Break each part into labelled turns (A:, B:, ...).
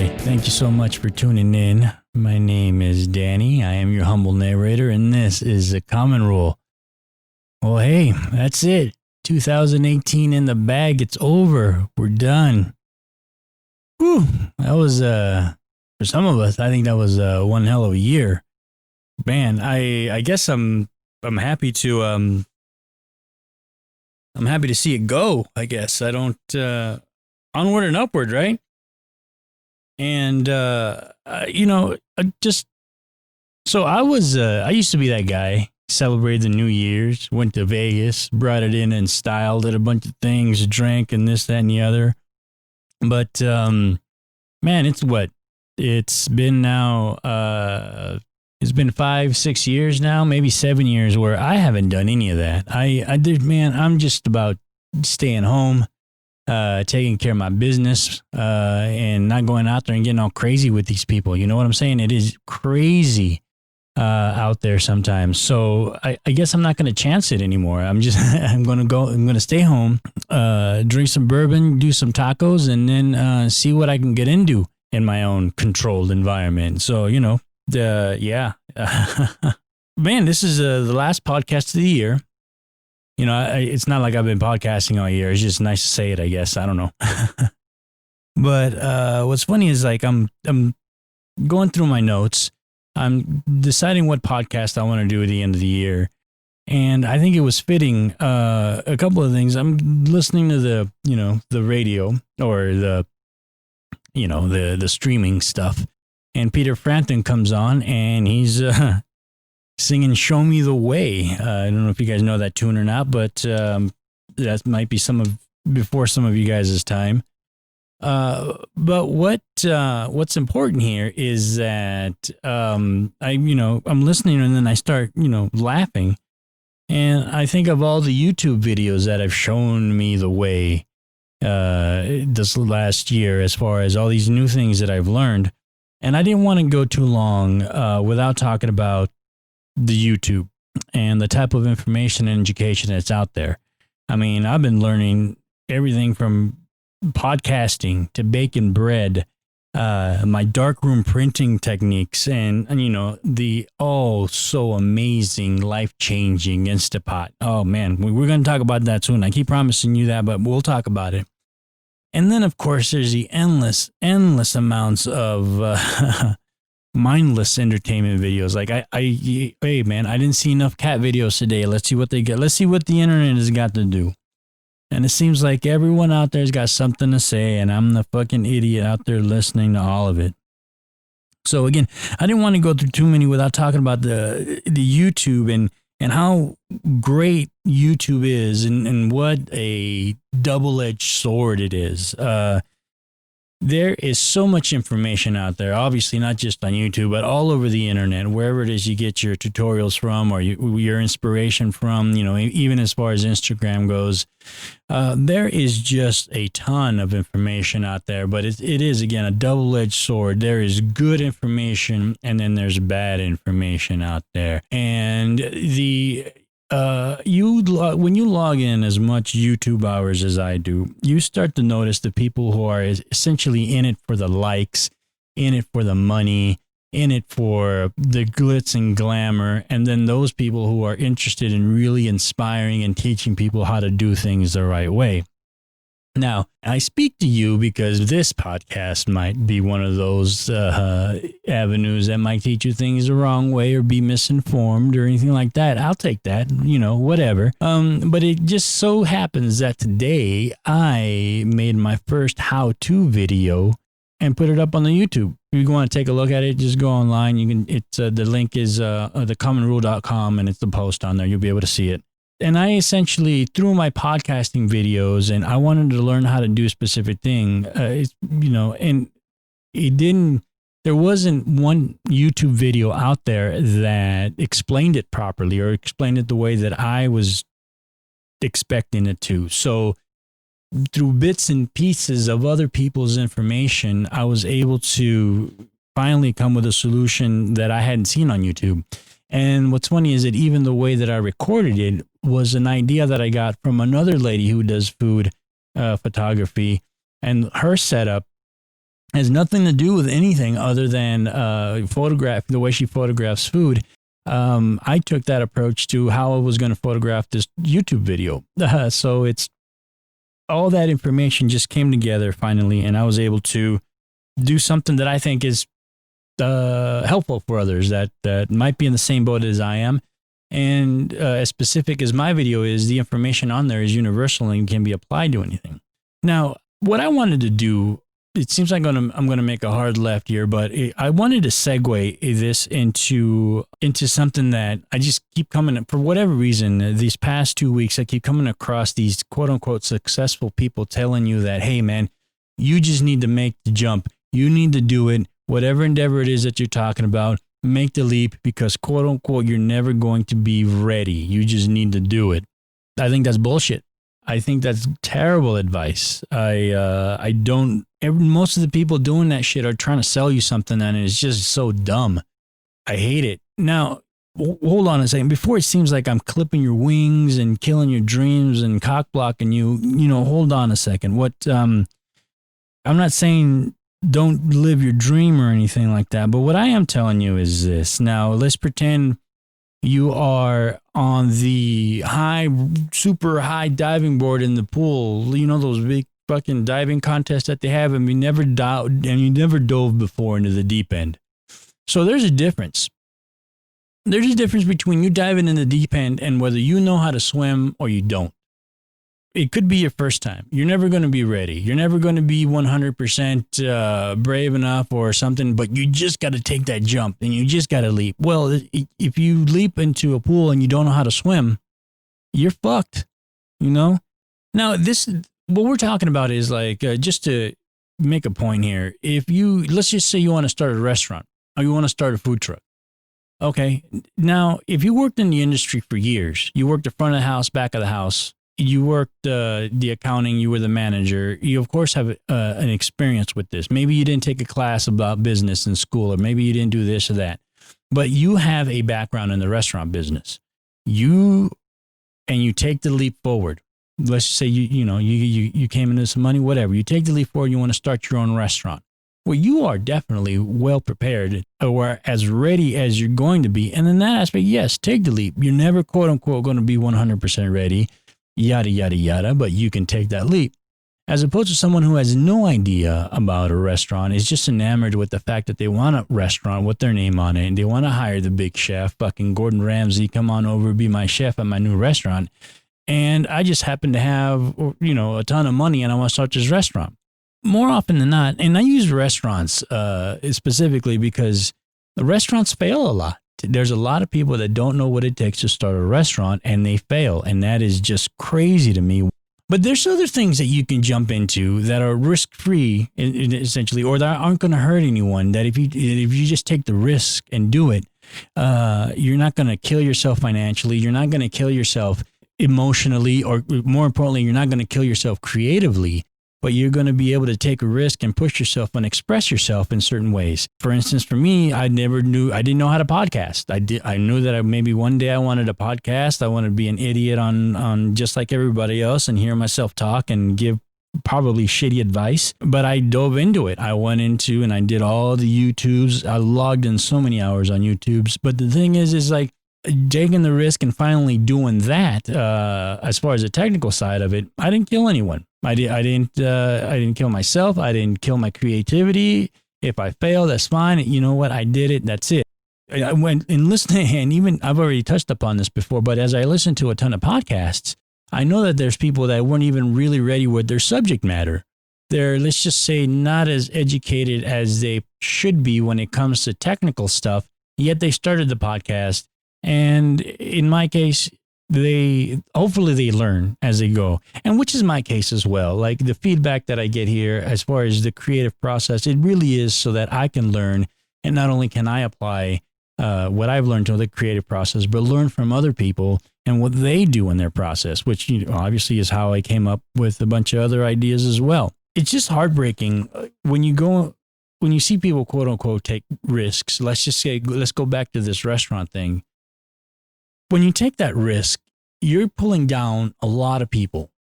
A: right. Thank you so much for tuning in. My name is Danny. I am your humble narrator, and this is The Common Rule. Well, hey, that's it. 2018 in the bag. It's over. We're done. Whew. That was, for some of us, I think that was one hell of a year. Man, I guess I'm happy to, I'm happy to see it go, I guess. I don't, onward and upward, right? And, I used to be that guy, celebrated the New Year's, went to Vegas, brought it in and styled it, a bunch of things, drank and this, that, and the other. But, man, it's been now, it's been 5-6 years now, maybe 7 years where I haven't done any of that. I'm just about staying home, taking care of my business, and not going out there and getting all crazy with these people. You know what I'm saying? It is crazy out there sometimes. So I guess I'm not going to chance it anymore. I'm going to stay home, drink some bourbon, do some tacos, and then see what I can get into in my own controlled environment. So, man, this is the last podcast of the year. It's not like I've been podcasting all year. It's just nice to say it, I guess. I don't know. But what's funny is like I'm going through my notes. I'm deciding what podcast I want to do at the end of the year. And I think it was fitting a couple of things. I'm listening to the radio or the streaming stuff. And Peter Frampton comes on and he's singing Show Me the Way. I don't know if you guys know that tune or not, but that might be before some of you guys' time. But what's important here is that I'm listening and then I start, laughing. And I think of all the YouTube videos that have shown me the way this last year as far as all these new things that I've learned. And I didn't want to go too long without talking about the YouTube and the type of information and education that's out there. I mean, I've been learning everything from podcasting to baking bread, my darkroom printing techniques, and the so amazing, life-changing Instapot. Oh, man, we're going to talk about that soon. I keep promising you that, but we'll talk about it. And then, of course, there's the endless amounts of mindless entertainment videos. Like, hey, man, I didn't see enough cat videos today. Let's see what they get. Let's see what the internet has got to do. And it seems like everyone out there's got something to say, and I'm the fucking idiot out there listening to all of it. So, again, I didn't want to go through too many without talking about the YouTube and how great YouTube is and what a double-edged sword it is. There is so much information out there, obviously not just on YouTube, but all over the internet, wherever it is you get your tutorials from or your inspiration from, even as far as Instagram goes. There is just a ton of information out there, but it is, again, a double-edged sword. There is good information, and then there's bad information out there. And when you log in as much YouTube hours as I do, you start to notice the people who are essentially in it for the likes, in it for the money, in it for the glitz and glamour, and then those people who are interested in really inspiring and teaching people how to do things the right way. Now, I speak to you because this podcast might be one of those avenues that might teach you things the wrong way or be misinformed or anything like that. I'll take that, whatever. But it just so happens that today I made my first how-to video and put it up on the YouTube. If you want to take a look at it, just go online. You can. It's the link is thecommonrule.com, and it's the post on there. You'll be able to see it. And I essentially, through my podcasting videos, and I wanted to learn how to do a specific thing, and there wasn't one YouTube video out there that explained it properly or explained it the way that I was expecting it to. So through bits and pieces of other people's information, I was able to finally come with a solution that I hadn't seen on YouTube. And what's funny is that even the way that I recorded it was an idea that I got from another lady who does food photography, and her setup has nothing to do with anything other than the way she photographs food. I took that approach to how I was going to photograph this YouTube video. So it's all that information just came together finally, and I was able to do something that I think is helpful for others that might be in the same boat as I am. And as specific as my video is, the information on there is universal and can be applied to anything. Now, what I wanted to do, it seems like I'm going to make a hard left here, but I wanted to segue this into something that I just keep coming, for whatever reason, these past 2 weeks, I keep coming across these quote unquote successful people telling you that, hey man, you just need to make the jump. You need to do it. Whatever endeavor it is that you're talking about, make the leap because quote unquote, you're never going to be ready. You just need to do it. I think that's bullshit. I think that's terrible advice. Most of the people doing that shit are trying to sell you something and it's just so dumb. I hate it. Now, hold on a second. Before it seems like I'm clipping your wings and killing your dreams and cock blocking you, hold on a second. I'm not saying don't live your dream or anything like that, but what I am telling you is this. Now, let's pretend you are on the super high diving board in the pool. Those big fucking diving contests that they have, and you never dove before into the deep end. So there's a difference. There's a difference between you diving in the deep end and whether you know how to swim or you don't. It could be your first time. You're never going to be ready. You're never going to be 100% brave enough or something, but you just got to take that jump and you just got to leap. Well, if you leap into a pool and you don't know how to swim, you're fucked, Now, what we're talking about is like, just to make a point here, let's just say you want to start a restaurant or you want to start a food truck. Okay. Now, if you worked in the industry for years, you worked the front of the house, back of the house, you worked the accounting, you were the manager, you of course have an experience with this. Maybe you didn't take a class about business in school, or maybe you didn't do this or that, but you have a background in the restaurant business. You take the leap forward. Let's say you came into some money, whatever. You take the leap forward, you want to start your own restaurant. Well, you are definitely well prepared or as ready as you're going to be. And in that aspect, yes, take the leap. You're never, quote unquote, going to be 100% ready. Yada, yada, yada, but you can take that leap. As opposed to someone who has no idea about a restaurant, is just enamored with the fact that they want a restaurant with their name on it, and they want to hire the big chef, fucking Gordon Ramsay, come on over, be my chef at my new restaurant. And I just happen to have, a ton of money and I want to start this restaurant. More often than not, and I use restaurants specifically because the restaurants fail a lot. There's a lot of people that don't know what it takes to start a restaurant and they fail. And that is just crazy to me. But there's other things that you can jump into that are risk-free, essentially, or that aren't going to hurt anyone. That if you just take the risk and do it, you're not going to kill yourself financially. You're not going to kill yourself emotionally, or more importantly, you're not going to kill yourself creatively. But you're going to be able to take a risk and push yourself and express yourself in certain ways. For instance, for me, I didn't know how to podcast. I knew that maybe one day I wanted a podcast. I wanted to be an idiot on just like everybody else and hear myself talk and give probably shitty advice. But I dove into it. I went into and I did all the YouTubes. I logged in so many hours on YouTubes. But the thing is like taking the risk and finally doing that. As far as the technical side of it, I didn't kill anyone. I didn't kill myself. I didn't kill my creativity. If I fail, that's fine. You know what? I did it. That's it. I went and listening, and even I've already touched upon this before, but as I listen to a ton of podcasts, I know that there's people that weren't even really ready with their subject matter. They're, let's just say, not as educated as they should be when it comes to technical stuff, yet they started the podcast. And in my case, hopefully they learn as they go, and which is my case as well. Like the feedback that I get here as far as the creative process, it really is so that I can learn, and not only can I apply what I've learned to the creative process, but learn from other people and what they do in their process, which obviously is how I came up with a bunch of other ideas as well. It's just heartbreaking when you see people quote unquote take risks. Let's go back to this restaurant thing. When you take that risk, you're pulling down a lot of people.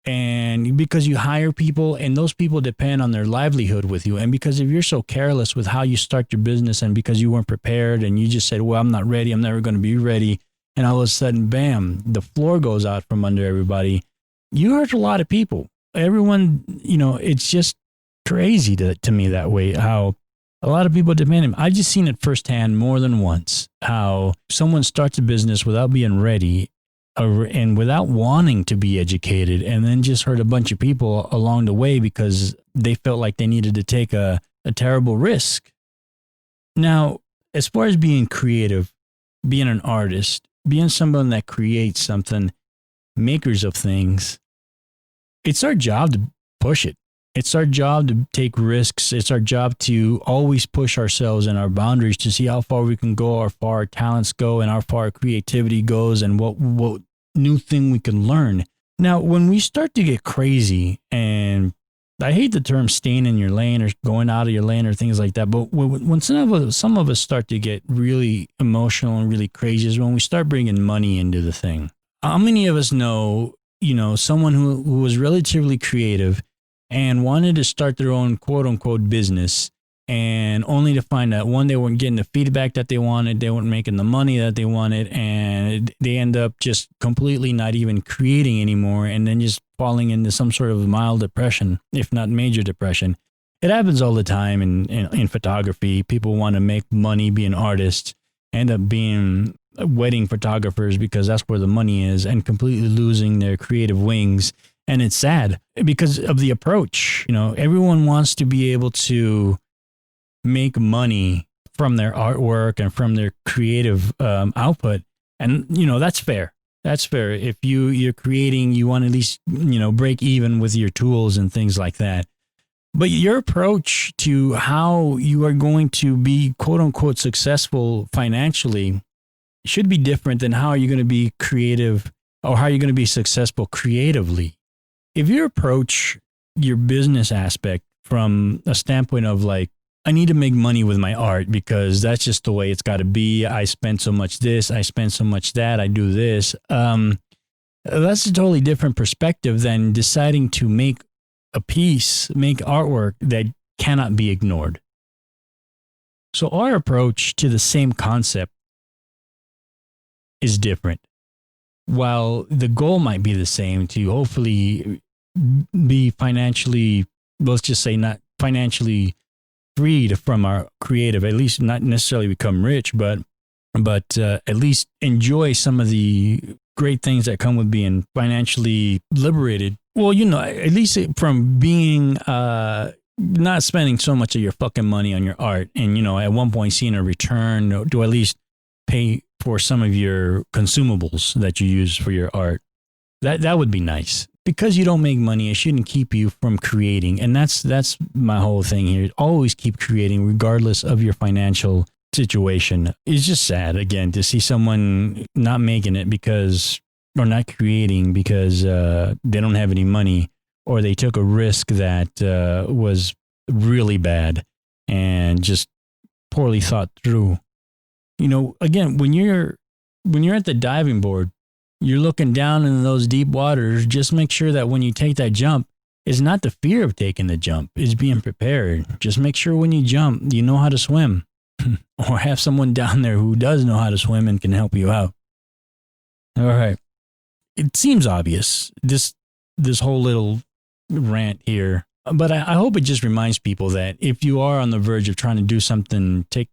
A: And because you hire people and those people depend on their livelihood with you. And because if you're so careless with how you start your business and because you weren't prepared and you just said, well, I'm not ready, I'm never going to be ready. And all of a sudden, bam, the floor goes out from under everybody. You hurt a lot of people. Everyone, it's just crazy to me that way, how a lot of people depend on him. I've just seen it firsthand more than once, how someone starts a business without being ready and without wanting to be educated, and then just hurt a bunch of people along the way because they felt like they needed to take a terrible risk. Now, as far as being creative, being an artist, being someone that creates something, makers of things, it's our job to push it. It's our job to take risks. It's our job to always push ourselves and our boundaries to see how far we can go, how far our talents go, and how far our creativity goes, and what new thing we can learn. Now, when we start to get crazy, and I hate the term staying in your lane or going out of your lane or things like that, but when some of us start to get really emotional and really crazy is when we start bringing money into the thing. How many of us know, someone who was relatively creative and wanted to start their own quote unquote business, and only to find out, one, they weren't getting the feedback that they wanted, they weren't making the money that they wanted, and they end up just completely not even creating anymore, and then just falling into some sort of mild depression, if not major depression. It happens all the time in photography. People want to make money being artists, end up being wedding photographers because that's where the money is, and completely losing their creative wings. And it's sad because of the approach. Everyone wants to be able to make money from their artwork and from their creative output. And, that's fair. That's fair. If you're creating, you want to at least, break even with your tools and things like that. But your approach to how you are going to be quote unquote successful financially should be different than how you're going to be creative or how you're going to be successful creatively. If you approach your business aspect from a standpoint of like, I need to make money with my art because that's just the way it's got to be. I spend so much this, I spend so much that, I do this. That's a totally different perspective than deciding to make a piece, make artwork that cannot be ignored. So our approach to the same concept is different. While the goal might be the same, to hopefully be financially, let's just say not financially freed from our creative, at least not necessarily become rich, but at least enjoy some of the great things that come with being financially liberated. Well, at least from being not spending so much of your fucking money on your art, and at one point seeing a return to at least pay for some of your consumables that you use for your art. That would be nice. Because you don't make money, it shouldn't keep you from creating. And that's my whole thing here. Always keep creating regardless of your financial situation. It's just sad, again, to see someone not making it or not creating because they don't have any money, or they took a risk that was really bad and just poorly thought through. Again, when you're at the diving board, you're looking down in those deep waters. Just make sure that when you take that jump, it's not the fear of taking the jump, it's being prepared. Just make sure when you jump, you know how to swim or have someone down there who does know how to swim and can help you out. All right. It seems obvious, this whole little rant here, but I hope it just reminds people that if you are on the verge of trying to do something, take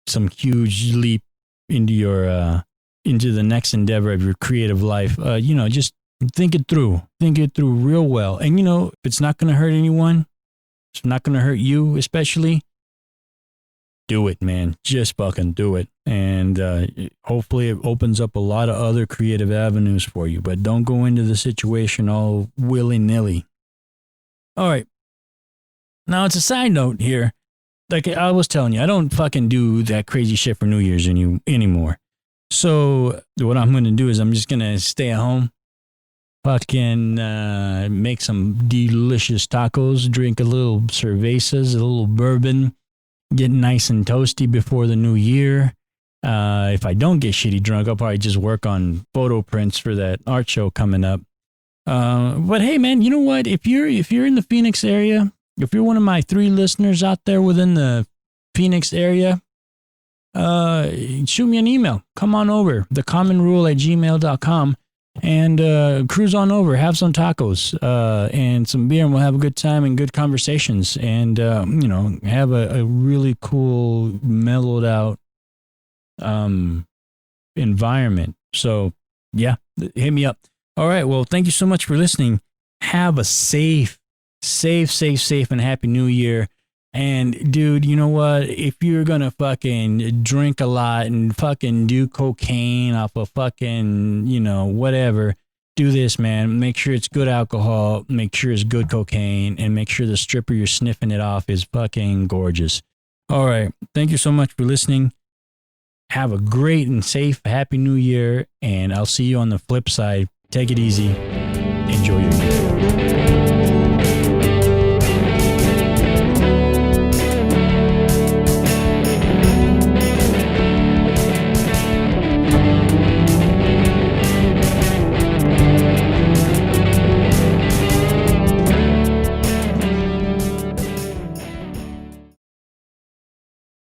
A: some huge leap into the next endeavor of your creative life, just think it through real well. And, if it's not going to hurt anyone, it's not going to hurt you, especially, do it, man. Just fucking do it. And hopefully it opens up a lot of other creative avenues for you, but don't go into the situation all willy-nilly. All right. Now, it's a side note here. Like I was telling you, I don't fucking do that crazy shit for New Year's anymore. So what I'm going to do is I'm just going to stay at home, fucking make some delicious tacos, drink a little cervezas, a little bourbon, get nice and toasty before the new year. If I don't get shitty drunk, I'll probably just work on photo prints for that art show coming up. But hey, man, you know what? If you're in the Phoenix area, if you're one of my 3 listeners out there within the Phoenix area, shoot me an email. Come on over, thecommonrule@gmail.com, and cruise on over. Have some tacos and some beer, and we'll have a good time and good conversations, and have a really cool, mellowed out environment. So yeah, hit me up. All right. Well, thank you so much for listening. Have a safe, and happy New Year. And dude, you know what? If you're gonna fucking drink a lot and fucking do cocaine off of fucking, whatever, do this, man. Make sure it's good alcohol, make sure it's good cocaine, and make sure the stripper you're sniffing it off is fucking gorgeous. All right. Thank you so much for listening. Have a great and safe, happy New Year, and I'll see you on the flip side. Take it easy. Enjoy your year.